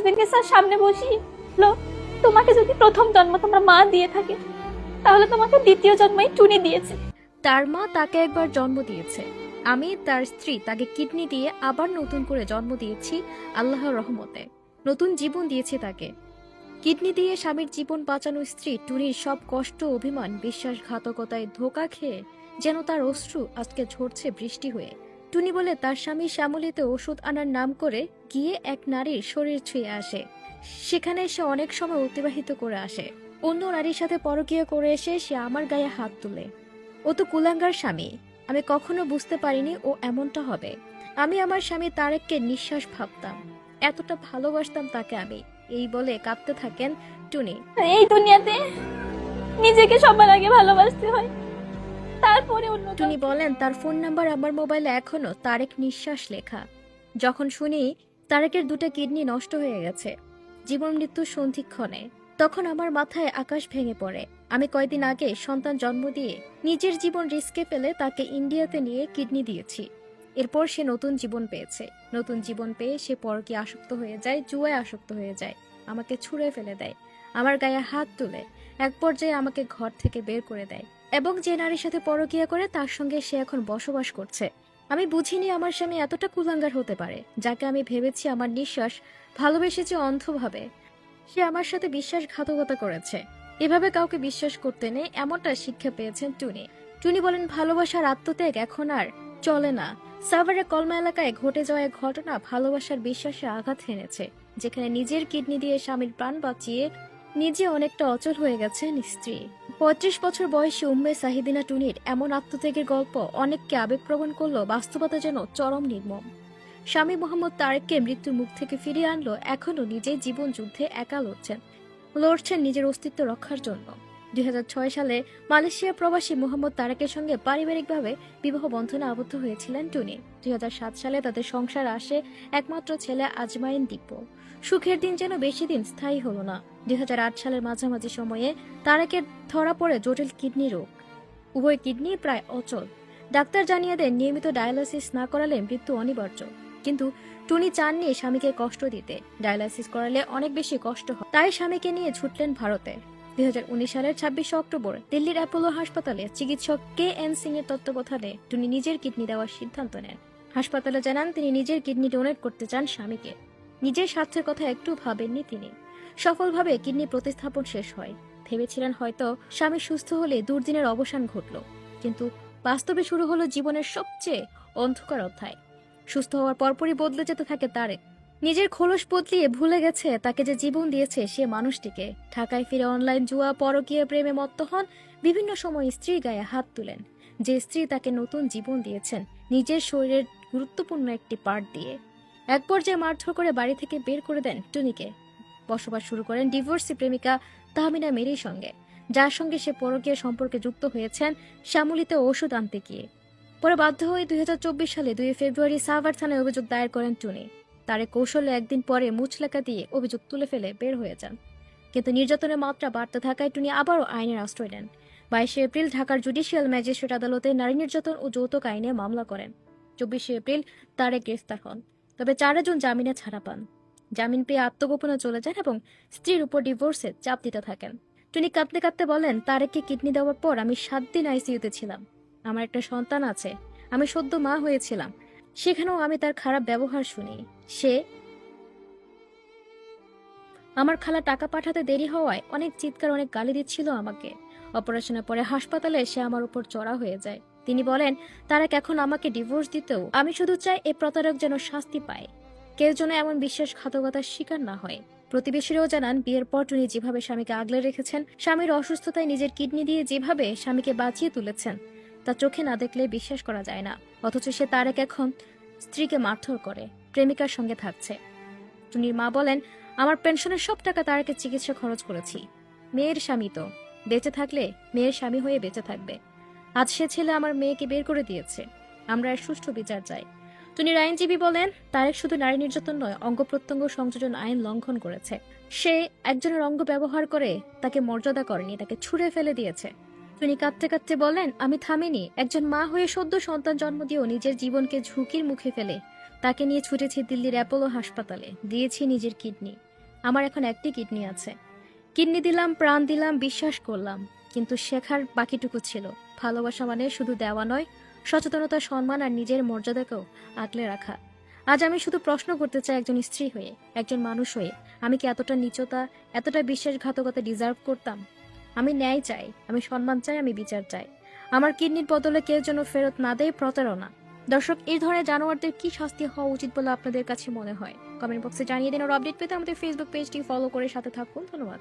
হাজবেন্ডকে স্যার সামনে বসিয়ে বলল, তোমাকে যদি প্রথম জন্ম তোমার মা দিয়ে থাকে তাহলে তোমাকে দ্বিতীয় জন্মই টুনি দিয়েছে। তার মা তাকে একবার জন্ম দিয়েছে, আমি তার স্ত্রী তাকে কিডনি দিয়ে আবার নতুন করে জন্ম দিয়েছি আল্লাহর রহমতে, নতুন জীবন দিয়েছি তাকে। কিডনি দিয়ে স্বামীর জীবন বাঁচানো স্ত্রী টুনির সব কষ্ট, অভিমান, বিশ্বাসঘাতকতায় ধোঁকা খেয়ে যেন তার অশ্রু আজকে ঝরছে বৃষ্টি হয়ে। টুনি বলে তার স্বামী শ্যামলীতে ওষুধ আনার নাম করে গিয়ে এক নারীর শরীর ছুঁয়ে আসে, সেখানে সে অনেক সময় অতিবাহিত করে আসে। অন্য নারীর সাথে পরকীয়া করে এসে সে আমার গায়ে হাত তুলে। ও তো কুলাঙ্গার স্বামী, আমি কখনো বুঝতে পারিনি ও এমনটা হবে। আমি আমার স্বামী তারেককে নিঃশ্বাস ভাবতাম, এতটা ভালোবাসতাম তাকে আমি। এই বলে কাঁদতে থাকেন টুনি। আর এই দুনিয়াতে নিজেকে সবার আগে ভালোবাসতে হয়, তারপরে অন্য টুনি বলেন তার ফোন নাম্বার আমার মোবাইলে এখনো তারেক নিঃশ্বাস লেখা। যখন শুনি তারেকের দুটো কিডনি নষ্ট হয়ে গেছে জীবন মৃত্যুর সন্ধিক্ষণে, তখন আমার মাথায় আকাশ ভেঙে পড়ে। আমি কয়দিন আগে সন্তান জন্ম দিয়ে নিজের জীবন রিস্কে ফেলে তাকে ইন্ডিয়াতে নিয়ে কিডনি দিয়েছি। এরপর সে নতুন জীবন পেয়েছে, নতুন জীবন পেয়ে সে পরকীয়ায় আসক্ত হয়ে যায়, জুয়ায় আসক্ত হয়ে যায়, আমাকে ছুঁড়ে ফেলে দেয়, আমার গায়ে হাত তুলে এক পর্যায়ে আমাকে ঘর থেকে বের করে দেয়, এবং যে নারীর সাথে পরকীয়া করে তার সঙ্গে সে এখন বসবাস করছে। আমি বুঝিনি আমার স্বামী এতটা কুলাঙ্গার হতে পারে, যাকে আমি ভেবেছি আমার নিঃশ্বাস, ভালোবেসেছি অন্ধভাবে, সে আমার সাথে বিশ্বাসঘাতকতা করেছে। এভাবে কাউকে বিশ্বাস করতে নেই, এমনটা শিক্ষা পেয়েছেন টুনি। টুনি বলেন ভালোবাসার আত্মত্যাগ এখন আর চলে না। সাভারের কলমা এলাকায় ঘটে যাওয়া এক ঘটনা ভালোবাসার বিশ্বাসে আঘাত হেনেছে, যেখানে নিজের কিডনি দিয়ে স্বামীর প্রাণ বাঁচিয়ে নিজে অনেকটা অচল হয়ে গেছেন স্ত্রী। ৩৫ বছর বয়সী উম্মে সাহিদিনা টুনির এমন আত্মত্যাগের গল্প অনেককে আবেগপ্রবণ করলো, বাস্তবতা যেন চরম নির্মম। স্বামী মোহাম্মদ তারেককে মৃত্যুর মুখ থেকে ফিরিয়ে আনলো, এখনো নিজের জীবন যুদ্ধে একা লড়ছেন নিজের অস্তিত্ব রক্ষার জন্য। ২০০৬ সালে মালয়েশিয়া প্রবাসী মোহাম্মদ তারেকের সঙ্গে পারিবারিকভাবে বিবাহ বন্ধনে আবদ্ধ হয়েছিলেন টুনি। ২০০৭ সালে তাদের সংসার আসে একমাত্র ছেলে আজমাইন দীপ্য। সুখের দিন যেন বেশি দিন স্থায়ী হলো না। ২০০৮ সালের মাঝামাঝি সময়ে তারেকের ধরা পড়ে জটিল কিডনি রোগ, উভয় কিডনি প্রায় অচল। ডাক্তার জানিয়ে দেন নিয়মিত ডায়ালাইসিস না করালে মৃত্যু অনিবার্য। কিন্তু টুনি চাননি স্বামীকে কষ্ট দিতে, ডায়ালাইসিস করালে অনেক বেশি কষ্ট হয়, তাই স্বামীকে নিয়ে ছুটলেন ভারতে। ২০১৯ সালের ২৬ অক্টোবর দিল্লির অ্যাপোলো হাসপাতালে চিকিৎসক KN সিং এর তত্ত্বাবধানে টুনি নিজের কিডনি দেওয়ার সিদ্ধান্ত নেন। হাসপাতালে জানান তিনি নিজের কিডনি ডোনেট করতে চান স্বামীকে। নিজের স্বার্থের কথা একটু ভাবেননি তিনি। সফলভাবে কিডনি প্রতিস্থাপন শেষ হয়। ভেবেছিলেন হয়তো স্বামী সুস্থ হলে দুর্দিনের অবসান ঘটল, কিন্তু বাস্তবে শুরু হলো জীবনের সবচেয়ে অন্ধকার অধ্যায়। সুস্থ হওয়ার পরপরই বদলে যেতে থাকে তারেক। নিজের খোলস বদলিয়ে ভুলে গেছে তাকে যে জীবন দিয়েছে সে মানুষটিকে। ঢাকায় ফিরে অনলাইন জুয়া, পরকীয়া প্রেমে মত্ত হন। বিভিন্ন সময় স্ত্রীর গায়ে হাত তুলেন, যে স্ত্রী তাকে নতুন জীবন দিয়েছেন নিজের শরীরের গুরুত্বপূর্ণ একটি পার্ট দিয়ে। এক পর্যায়ে মারধর করে বাড়ি থেকে বের করে দেন টুনিকে। বসবাস শুরু করেন ডিভোর্সি প্রেমিকা তাহমিনা মেরির সঙ্গে, যার সঙ্গে সে পরকীয়া সম্পর্কে যুক্ত হয়েছেন শ্যামলীতে ওষুধ আনতে গিয়ে। পরে বাধ্য হয়ে ২০২৪ সালে ২ ফেব্রুয়ারি সাভার থানায় অভিযোগ দায়ের করেন টুনি। তারে কৌশলে একদিন পরে মুচলেকা দিয়ে অভিযোগ তুলে ফেলে বের হয়ে যান। কিন্তু নির্যাতনের মাত্রা বাড়তে থাকায় টুনি আবারও আইনের আশ্রয় নেন। ২২ এপ্রিল ঢাকার জুডিশিয়াল ম্যাজিস্ট্রেট আদালতে নারী নির্যাতন ও যৌতুক আইনে মামলা করেন। ২৪ এপ্রিল তারে গ্রেফতার হন, তবে ৪ জন জামিনে ছাড়া পান। জামিন পেয়ে আত্মগোপনে চলে যান এবং স্ত্রীর উপর ডিভোর্সে চাপ দিতে থাকেন। টুনি কাঁদতে কাঁদতে বলেন, তারেককে কিডনি দেওয়ার পর আমি ৭ দিন আইসিইউতে ছিলাম। আমার একটা সন্তান আছে, আমি সদ্য মা হয়েছিলাম, সেখানেও আমি তার খারাপ ব্যবহার শুনি। সে আমার খালা টাকা পাঠাতে দেরি হওয়ায় অনেক চিৎকার, অনেক গালি দিচ্ছিল আমাকে। অপারেশনের পরে হাসপাতালে সে আমার উপর চড়া হয়ে যায়। তিনি বলেন, তারেক এখন আমাকে ডিভোর্স দিতেও আমি শুধু চাই এ প্রতারক যেন শাস্তি পায়, কেউ যেন এমন বিশ্বাসঘাতকতার শিকার না হয়। প্রতিবেশীরাও জানান, বিয়ের পর টুনি যেভাবে স্বামীকে আগলে রেখেছেন, স্বামীর অসুস্থতায় নিজের কিডনি দিয়ে যেভাবে স্বামীকে বাঁচিয়ে তুলেছেন, তা চোখে না দেখলে বিশ্বাস করা যায় না। অথচ সে তারেক এখন স্ত্রীকে মারধর করে প্রেমিকার সঙ্গে থাকছে। টুনির মা বলেন, আমার পেনশনের সব টাকা তারেকের চিকিৎসা খরচ করেছি। মেয়ের স্বামী তো বেঁচে থাকলে মেয়ের স্বামী হয়ে বেঁচে থাকবে। আজ সে ছেলে আমার মেয়েকে বের করে দিয়েছে, আমরা এর সুষ্ঠু বিচার চাই। টুনির আইনজীবী বলেন, তারেক শুধু নারী নির্যাতন নয়, অঙ্গ প্রত্যঙ্গ সংযোজন আইন লঙ্ঘন করেছে। সে একজনের অঙ্গ ব্যবহার করে তাকে মর্যাদা করেনি, তাকে ছুঁড়ে ফেলে দিয়েছে। টুনি কাঁদতে কাঁদতে বলেন, আমি থামিনি। একজন মা হয়ে সদ্য সন্তান জন্ম দিয়েও নিজের জীবনকে ঝুঁকির মুখে ফেলে তাকে নিয়ে ছুটেছি দিল্লির অ্যাপোলো হাসপাতালে, দিয়েছি নিজের কিডনি। আমার এখন একটি কিডনি আছে। কিডনি দিলাম, প্রাণ দিলাম, বিশ্বাস করলাম, কিন্তু শেখার বাকিটুকু ছিল। ভালোবাসা মানে শুধু দেওয়া নয়, সচেতনতা, সম্মান আর নিজের মর্যাদাকেও আগলে রাখা। আজ আমি শুধু প্রশ্ন করতে চাই, একজন স্ত্রী হয়ে, একজন মানুষ হয়ে, আমি কি এতটা নিচতা, এতটা বিশ্বাসঘাতকতা ডিজার্ভ করতাম? আমি ন্যায় চাই, আমি সম্মান চাই, আমি বিচার চাই। আমার কিডনির বদলে কেউ যেন ফেরত না দেয় প্রতারণা। দর্শক, এই ধরনের জানোয়ারদের কি শাস্তি হওয়া উচিত বলে আপনাদের কাছে মনে হয়? কমেন্ট বক্সে জানিয়ে দিন। আর আপডেট পেতে আমাদের ফেসবুক পেজটি ফলো করে সাথে থাকুন। ধন্যবাদ।